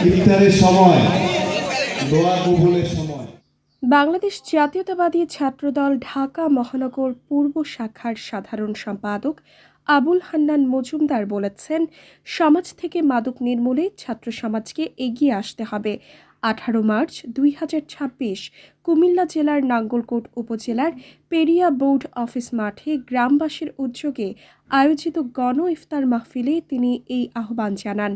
ইফতারের সময়, দোয়া কবুলের সময়। বাংলাদেশ জাতীয়তাবাদী ছাত্রদল ঢাকা মহানগর পূর্ব শাখার সাধারণ সম্পাদক আবুল হান্নান মজুমদার বলেছেন, সমাজ থেকে মাদক নির্মূলে ছাত্র সমাজকে এগিয়ে আসতে হবে। 18 মার্চ 2026 কুমিল্লা জেলার নাঙ্গলকোট উপজেলার পেরিয়া বোর্ড অফিস মাঠে গ্রামবাসীর উদ্যোগে আয়োজিত গণ ইফতার মাহফিলে তিনি এই আহ্বান জানান।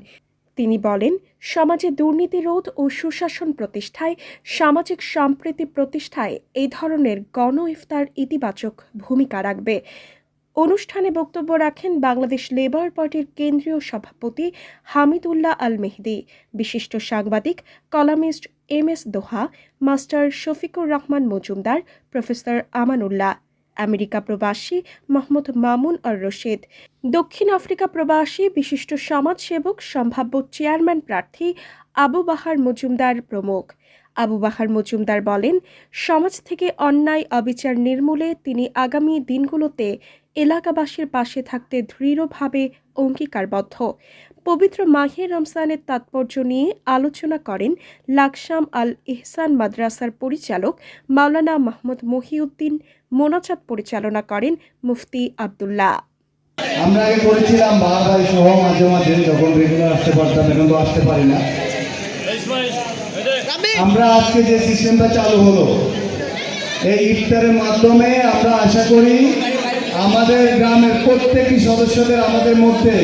তিনি বলেন, সমাজে দুর্নীতি রোধ ও সুশাসন প্রতিষ্ঠায়, সামাজিক সম্প্রীতি প্রতিষ্ঠায় এই ধরনের গণ ইফতার ইতিবাচক ভূমিকা রাখবে। অনুষ্ঠানে বক্তব্য রাখেন বাংলাদেশ লেবার পার্টির কেন্দ্রীয় সভাপতি হামিদুল্লাহ আল মেহেদী, বিশিষ্ট সাংবাদিক columnist MS Doha, master Shafiqur Rahman Majumder, professor Amanullah, America প্রবাসী মোহাম্মদ মামুন আর রশিদ, দক্ষিণ আফ্রিকা প্রবাসী বিশিষ্ট সমাজসেবক সম্ভাব্য চেয়ারম্যান প্রার্থী আবু বাহার মজুমদার প্রমুখ। আবু বাহার মজুমদার বলেন, সমাজ থেকে অন্যায় অবিচার নির্মূলে তিনি আগামী দিনগুলোতে এলাকাবাসীর পাশে থাকতে দৃঢ়ভাবে অঙ্গীকারবদ্ধ। পবিত্র মাহে রমজানের তাৎপর্য নিয়ে আলোচনা করেন লাকসাম আল ইহসান মাদ্রাসার পরিচালক মাওলানা মাহমুদ মহিউদ্দিন। মোনাজাত পরিচালনা করেন মুফতি আব্দুল্লাহ। আমরা আগে করেছিলাম ভাই সহ মাঝে মাঝে, যখন রেগুলার আসতে পারতাম, এখন তো আসতে পারি না। আমরা আজকে যে সিস্টেমটা চালু হলো, এই ইফতারের মাধ্যমে আমরা আশা করি আমাদের গ্রামের প্রত্যেকটি সদস্যদের আমাদের মধ্যে